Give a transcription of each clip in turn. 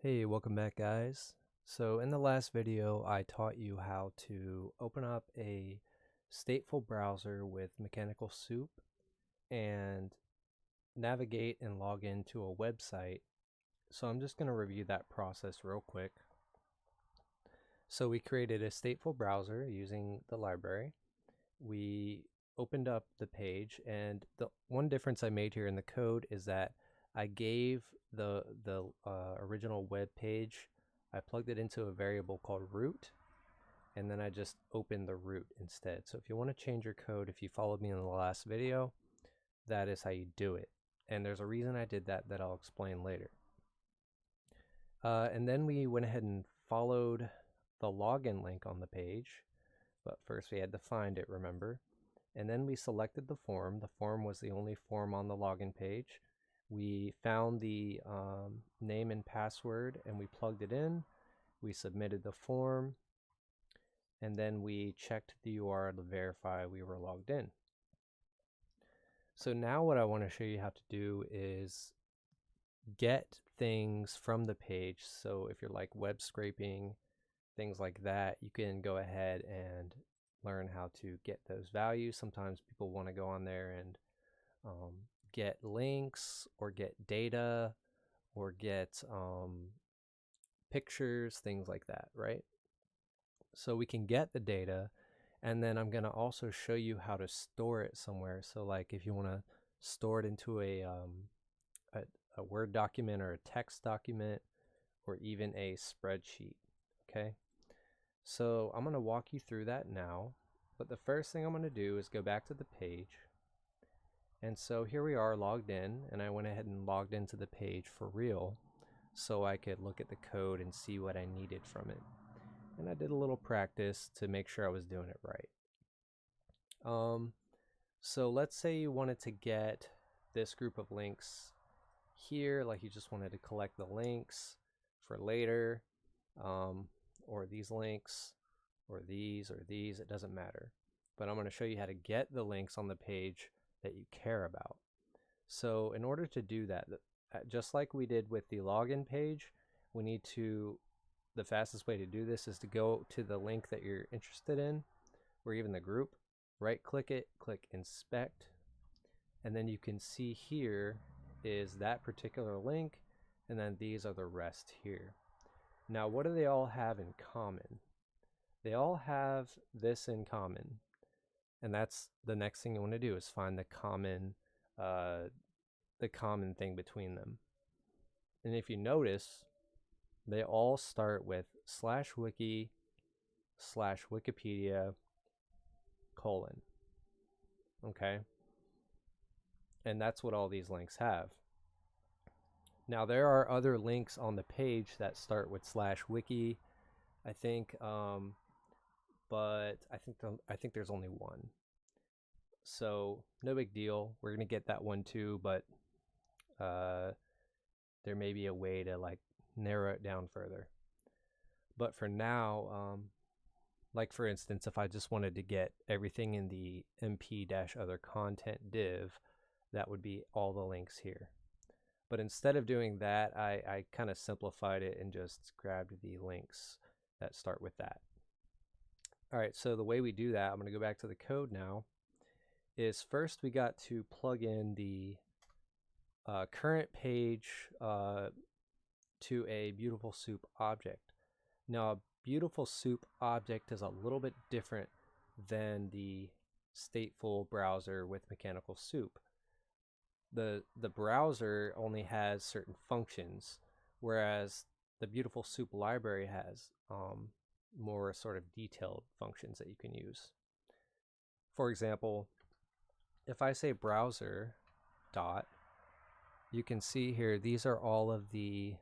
Hey, welcome back guys. So in the last video, I taught you how to open up a stateful browser with Mechanical Soup and navigate and log into a website. So I'm just going to review that process real quick. So we created a stateful browser using the library. We opened up the page, and the one difference I made here in the code is that I gave the original web page, I plugged it into a variable called root, and then I just opened the root instead. So if you want to change your code, if you followed me in the last video, that is how you do it. And there's a reason I did that I'll explain later. And then we went ahead and followed the login link on the page, but first we had to find it, remember? And then we selected the form. The form was the only form on the login page. We found the name and password and we plugged it in. We submitted the form, and then we checked the URL to verify we were logged in. So now what I want to show you how to do is get things from the page. So if you're like web scraping, things like that, you can go ahead and learn how to get those values. Sometimes people want to go on there and get links or get data or get pictures, things like that, right? So we can get the data, and then I'm going to also show you how to store it somewhere. So like if you want to store it into a Word document or a text document or even a spreadsheet, okay? So I'm going to walk you through that now, but the first thing I'm going to do is go back to the page. And so here we are logged in, and I went ahead and logged into the page for real so I could look at the code and see what I needed from it. And I did a little practice to make sure I was doing it right. So let's say you wanted to get this group of links here, like you just wanted to collect the links for later, or these links, or these, it doesn't matter. But I'm going to show you how to get the links on the page that you care about. So in order to do that, just like we did with the login page, we need to, the fastest way to do this is to go to the link that you're interested in, or even the group, right click it, click inspect, and then you can see here is that particular link, and then these are the rest here. Now what do they all have in common? They all have this in common, and that's the next thing you want to do is find the common thing between them. And if you notice, they all start with /wiki/Wikipedia : okay? And that's what all these links have. Now there are other links on the page that start with /wiki, I think, but I think there's only one. So no big deal. We're gonna get that one too, but there may be a way to like narrow it down further. But for now, like for instance, if I just wanted to get everything in the mp-other content div, that would be all the links here. But instead of doing that, I kind of simplified it and just grabbed the links that start with that. All right, so the way we do that, I'm going to go back to the code now, is first we got to plug in the current page to a Beautiful Soup object. Now a Beautiful Soup object is a little bit different than the stateful browser with Mechanical Soup. The browser only has certain functions, whereas the Beautiful Soup library has more sort of detailed functions that you can use. For example, if I say browser dot, you can see here these are all of the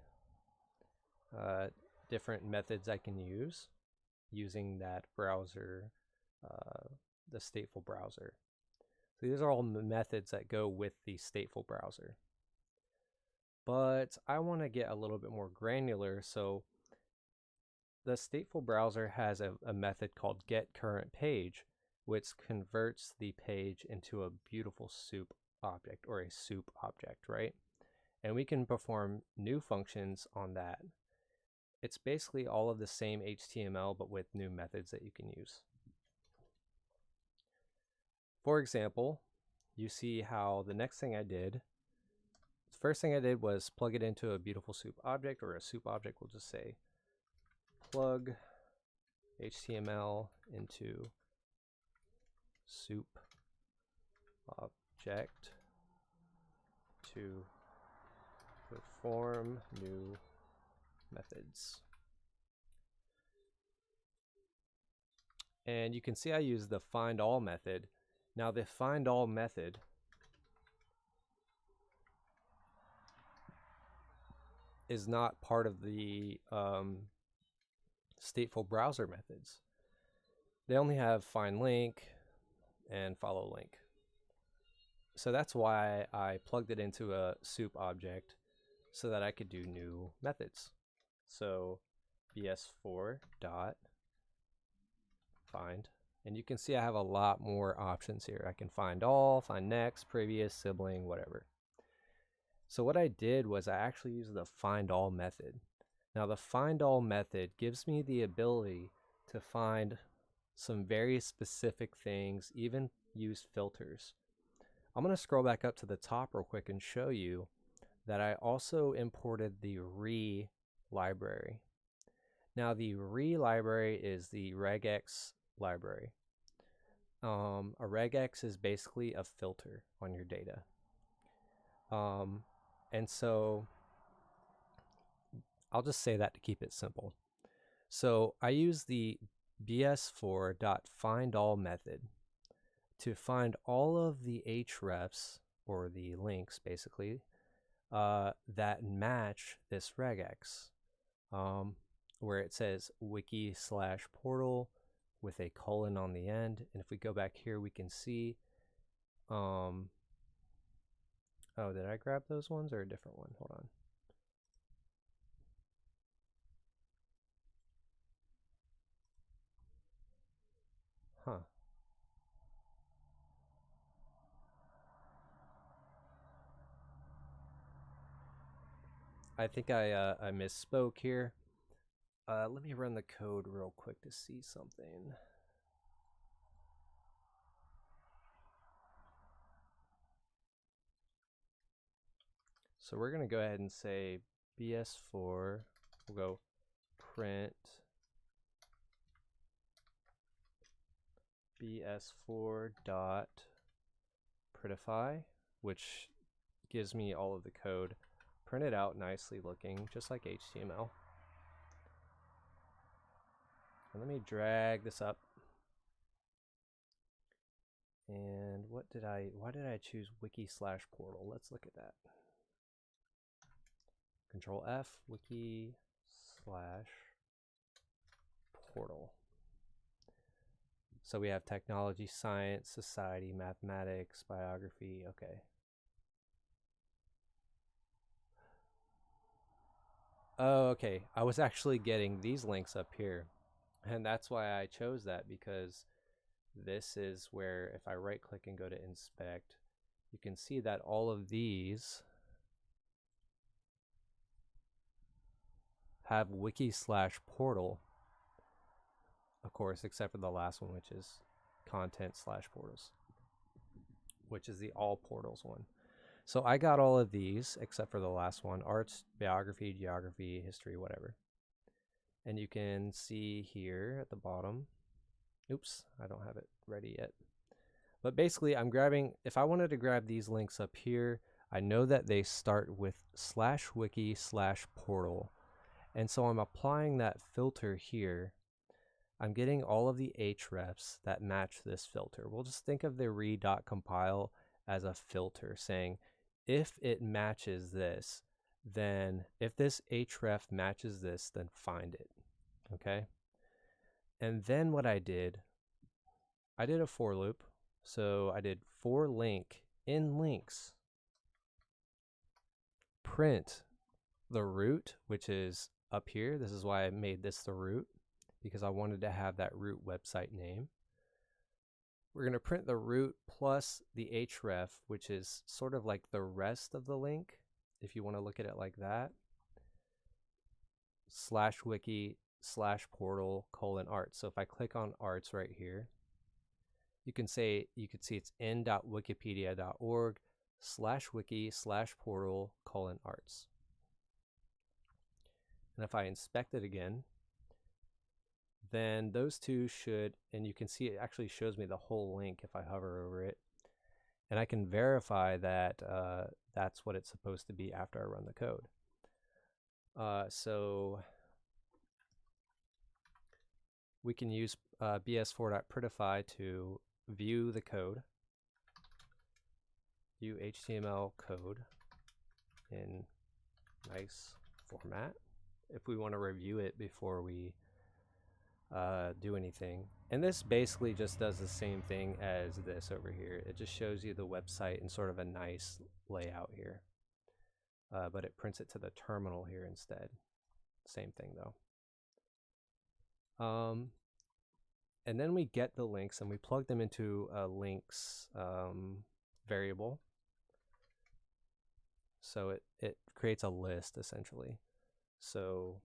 different methods I can use using that browser, the stateful browser. So these are all methods that go with the stateful browser. But I want to get a little bit more granular, so the stateful browser has a method called getCurrentPage, which converts the page into a Beautiful Soup object, or a soup object, right? And we can perform new functions on that. it's basically all of the same HTML, but with new methods that you can use. For example, you see how the next thing I did, the first thing I did was plug it into a beautiful soup object, or a soup object. We'll just say plug HTML into soup object to perform new methods. And you can see I use the find all method. Now the find all method is not part of the stateful browser methods. They only have find link and follow link. So that's why I plugged it into a soup object so that I could do new methods. So bs4 dot find, and you can see I have a lot more options here. I can find all, find next, previous, sibling, whatever. So what I did was I actually used the find all method. Now the find all method gives me the ability to find some very specific things, even use filters. I'm going to scroll back up to the top real quick and show you that I also imported the re library. Now the re library is the regex library. A regex is basically a filter on your data. And so I'll just say that to keep it simple. So I use the bs4.findAll method to find all of the hrefs, or the links basically, that match this regex, where it says wiki/portal with a colon on the end. And if we go back here, we can see, oh, did I grab those ones or a different one? Hold on. Huh. I think I misspoke here. Let me run the code real quick to see something. So we're going to go ahead and say bs4, we'll go print bs4.printify, which gives me all of the code printed out nicely looking, just like HTML. And let me drag this up. And why did I choose wiki/portal? Let's look at that. Control F, wiki/portal. So we have technology, science, society, mathematics, biography. Okay. Oh, okay. I was actually getting these links up here. And that's why I chose that, because this is where, if I right click and go to inspect, you can see that all of these have wiki/portal, of course, except for the last one, which is content/portals, which is the all portals one. So I got all of these except for the last one: arts, biography, geography, history, whatever. And you can see here at the bottom, oops, I don't have it ready yet. But basically I'm grabbing, if I wanted to grab these links up here, I know that they start with /wiki/portal. And so I'm applying that filter here. I'm getting all of the hrefs that match this filter. We'll just think of the re.compile as a filter saying, if it matches this, then if this href matches this, then find it. Okay. And then what I did a for loop. So I did for link in links, print the root, which is up here. This is why I made this the root, because I wanted to have that root website name. We're going to print the root plus the href, which is sort of like the rest of the link, if you want to look at it like that. /wiki/portal:\arts. So if I click on arts right here, you could see it's in.wikipedia.org/wiki/portal:\arts. And if I inspect it again, then those two should, and you can see it actually shows me the whole link if I hover over it. And I can verify that that's what it's supposed to be after I run the code. So we can use bs4.prettify to view the code, view HTML code in nice format if we want to review it before we do anything. And this basically just does the same thing as this over here. It just shows you the website in sort of a nice layout here. But it prints it to the terminal here instead. Same thing though. And then we get the links and we plug them into a links variable. So it creates a list essentially. So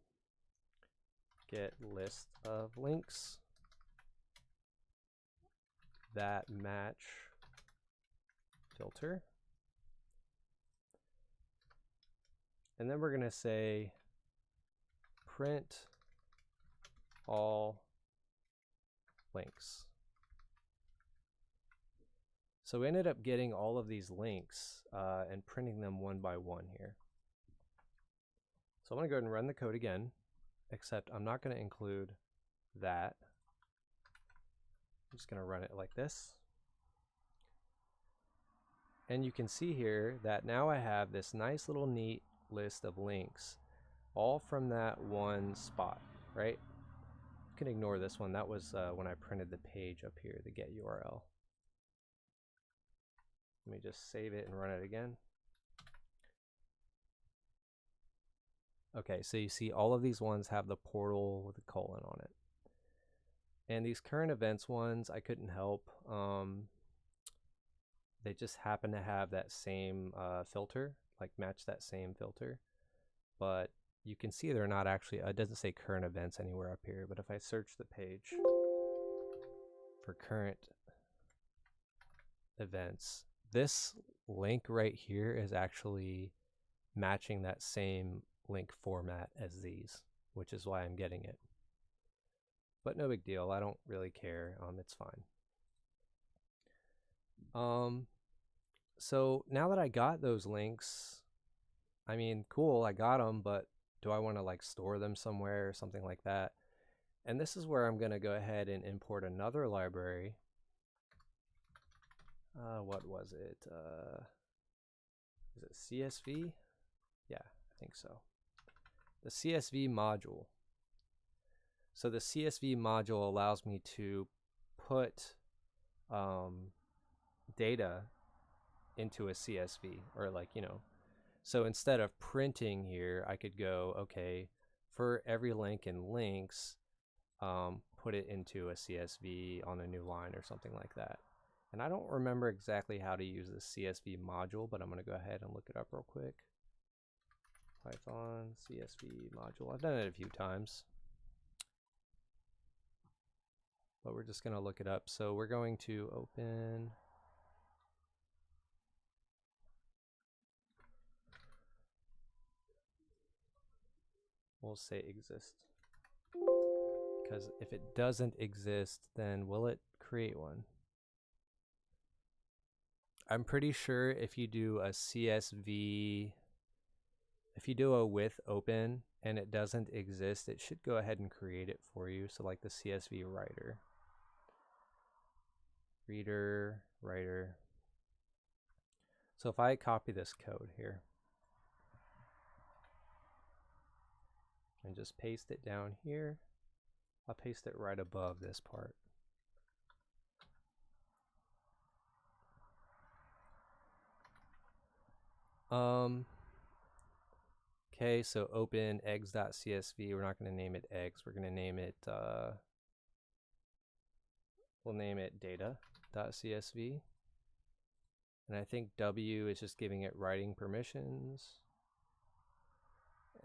get list of links that match filter. And then we're going to say print all links. So we ended up getting all of these links and printing them one by one here. So I'm going to go ahead and run the code again, except I'm not going to include that. I'm just going to run it like this. And you can see here that now I have this nice little neat list of links, all from that one spot, right? You can ignore this one. That was when I printed the page up here, the get URL. Let me just save it and run it again. Okay, so you see all of these ones have the portal with a colon on it. And these current events ones, I couldn't help. They just happen to have that same filter, like match that same filter. But you can see they're not actually, it doesn't say current events anywhere up here, but if I search the page for current events, this link right here is actually matching that same link format as these, which is why I'm getting it. But no big deal, I don't really care, it's fine. So now that I got those links, I mean, cool, I got them, but do I want to like store them somewhere or something like that? And this is where I'm going to go ahead and import another library. What was it? Is it CSV? Yeah, I think so. The CSV module. So the CSV module allows me to put data into a CSV, or like, you know, so instead of printing here, I could go, okay, for every link in links, put it into a CSV on a new line or something like that. And I don't remember exactly how to use the CSV module, but I'm going to go ahead and look it up real quick. Python CSV module. I've done it a few times, but we're just going to look it up. So we're going to open we'll say exist, because if it doesn't exist, then will it create one? I'm pretty sure if you do a CSV, if you do a with open and it doesn't exist, it should go ahead and create it for you. So like the CSV writer, reader, writer. So if I copy this code here and just paste it down here, I'll paste it right above this part. Okay, so open eggs.csv. We're not going to name it eggs. We're going to name it, we'll name it data.csv. And I think W is just giving it writing permissions.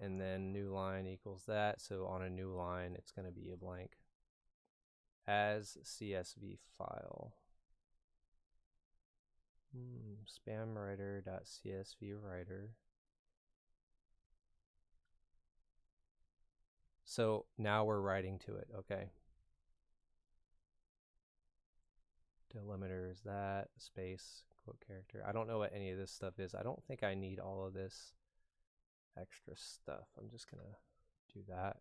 and then new line equals that. So on a new line, it's going to be a blank. As CSV file. Spam writer.csv writer. So now we're writing to it. Okay. Delimiter is that, space, quote character. I don't know what any of this stuff is. I don't think I need all of this extra stuff. I'm just going to do that.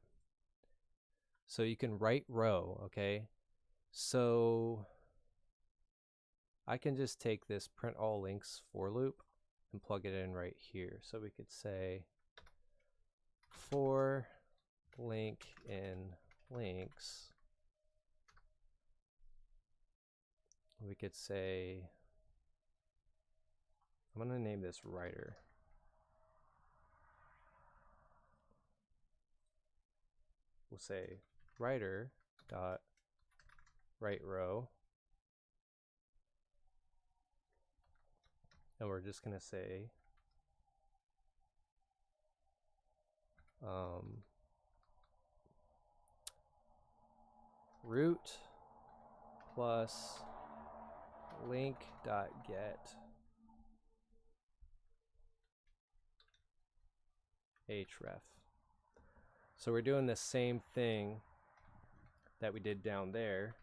So you can write row, okay? So I can just take this print all links for loop and plug it in right here. So we could say for link in links. We could say, I'm going to name this writer. We'll say writer dot write row. And we're just going to say root plus link dot get href. So we're doing the same thing that we did down there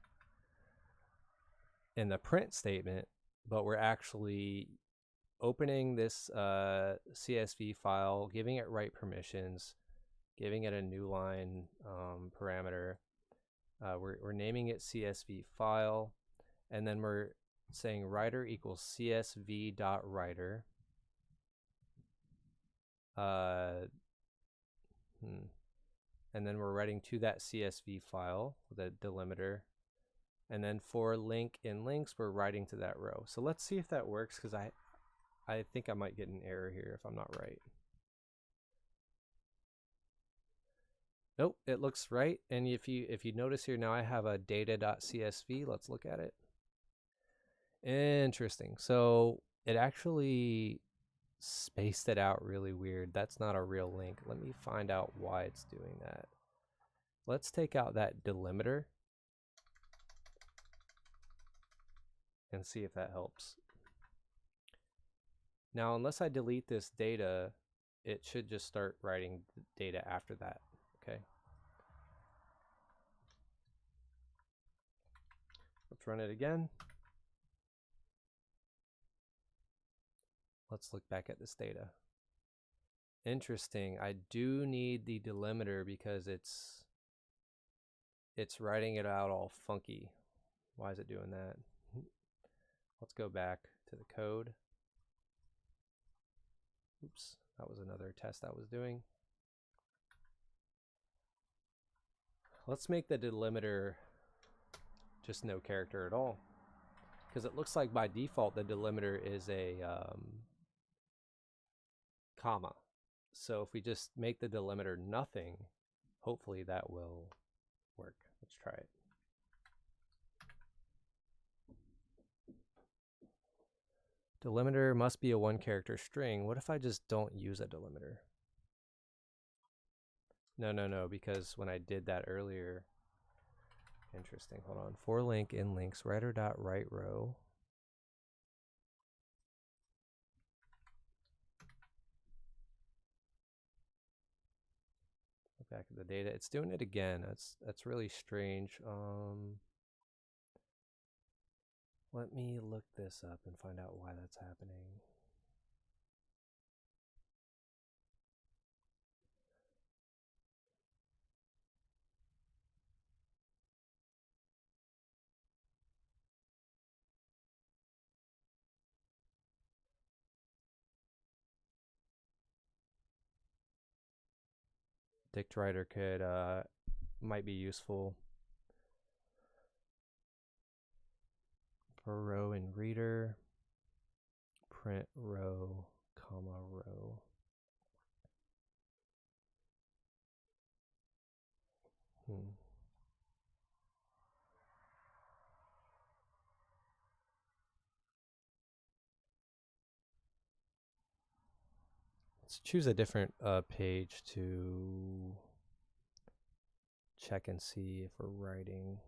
in the print statement, but we're actually opening this CSV file, giving it write permissions, giving it a new line parameter. We're naming it CSV file, and then we're saying writer equals CSV dot writer. And then we're writing to that CSV file with a delimiter. And then for link in links, we're writing to that row. So let's see if that works, because I think I might get an error here if I'm not right. Nope, it looks right. And if you notice here now, I have a data.csv. Let's look at it. Interesting. So it actually spaced it out really weird. That's not a real link. Let me find out why it's doing that. Let's take out that delimiter and see if that helps. Now, unless I delete this data, it should just start writing data after that. Okay. Let's run it again. Let's look back at this data. Interesting. I do need the delimiter because it's writing it out all funky. Why is it doing that? Let's go back to the code. Oops, that was another test I was doing. Let's make the delimiter just no character at all, because it looks like by default the delimiter is a comma. So if we just make the delimiter nothing, hopefully that will work. Let's try it. Delimiter must be a one-character string. What if I just don't use a delimiter? No, because when I did that earlier, interesting, hold on. For link in links, writer.write row. Look back at the data. It's doing it again. That's really strange. Let me look this up and find out why that's happening. Dict writer could might be useful for row in reader. Print row, comma row. Let's choose a different page to check and see if we're writing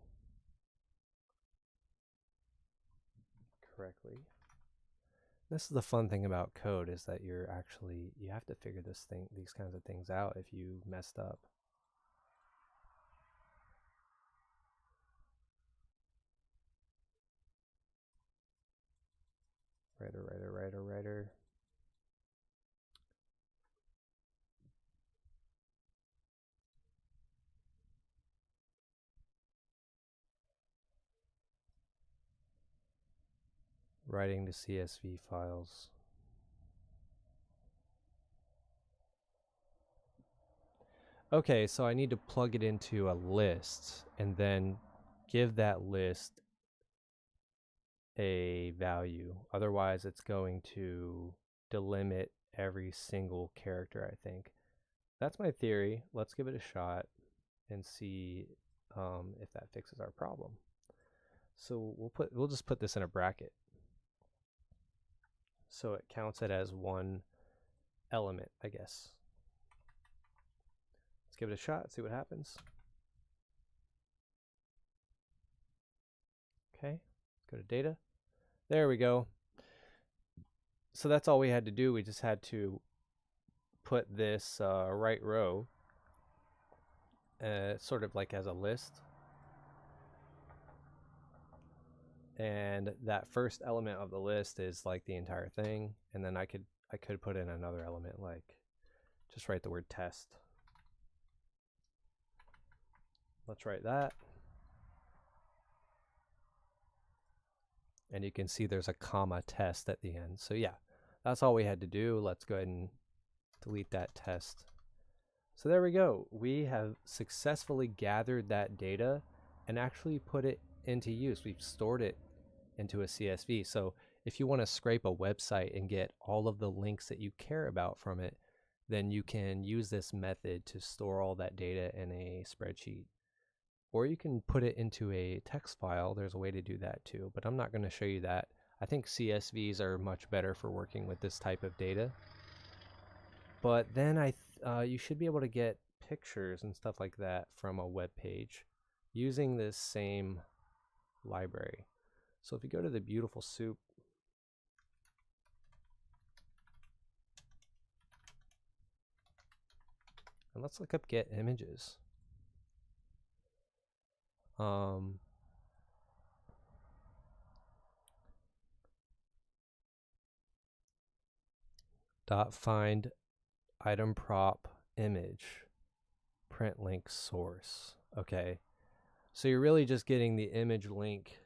correctly. This is the fun thing about code, is that you have to figure these kinds of things out if you messed up. Writer. Writing to CSV files. Okay, so I need to plug it into a list and then give that list a value. Otherwise, it's going to delimit every single character, I think. That's my theory. Let's give it a shot and see if that fixes our problem. So we'll just put this in a bracket. So it counts it as one element, I guess. Let's give it a shot, see what happens. Okay, let's go to data. There we go. So that's all we had to do. We just had to put this right row sort of like as a list. And that first element of the list is like the entire thing. And then I could put in another element, like just write the word test. Let's write that. And you can see there's a comma test at the end. So yeah, that's all we had to do. Let's go ahead and delete that test. So there we go. We have successfully gathered that data and actually put it into use. We've stored it into a CSV. So if you want to scrape a website and get all of the links that you care about from it, then you can use this method to store all that data in a spreadsheet. Or you can put it into a text file. There's a way to do that too, but I'm not going to show you that. I think CSVs are much better for working with this type of data. But then you should be able to get pictures and stuff like that from a web page using this same library. So if you go to the Beautiful Soup, and let's look up get images. Dot find item prop image print link source. Okay, so you're really just getting the image link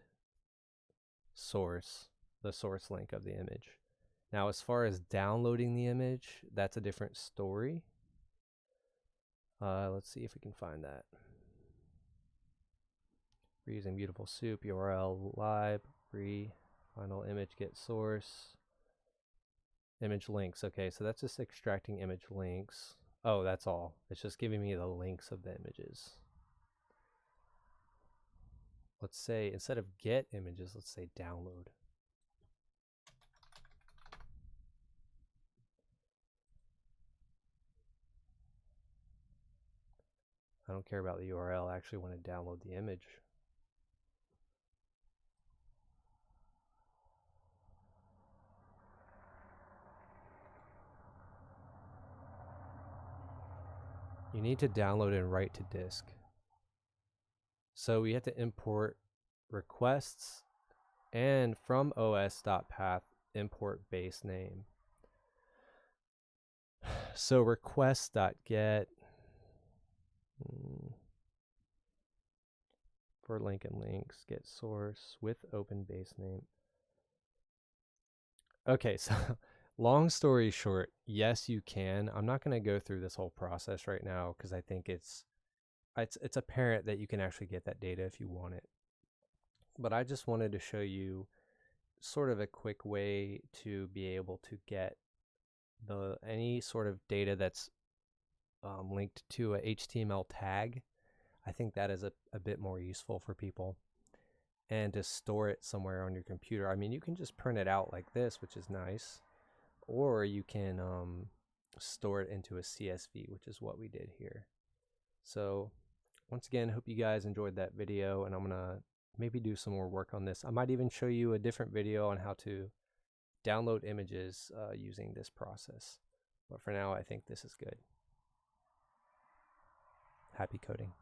source, the source link of the image. Now as far as downloading the image, that's a different story. Let's see if we can find that. We're using Beautiful Soup, URL library, final image get source, image links. Okay, so that's just extracting image links. Oh, that's all. It's just giving me the links of the images. Let's say instead of get images, let's say download. I don't care about the URL. I actually want to download the image. You need to download and write to disk. So we have to import requests and from os.path import base name. So request.get for link and links, get source with open base name. Okay, so long story short, yes, you can. I'm not going to go through this whole process right now because I think it's apparent that you can actually get that data if you want it. But I just wanted to show you sort of a quick way to be able to get any sort of data that's linked to a HTML tag. I think that is a bit more useful for people, and to store it somewhere on your computer. I mean, you can just print it out like this, which is nice, or you can store it into a CSV, which is what we did here. So once again, hope you guys enjoyed that video, and I'm gonna maybe do some more work on this. I might even show you a different video on how to download images using this process. But for now, I think this is good. Happy coding.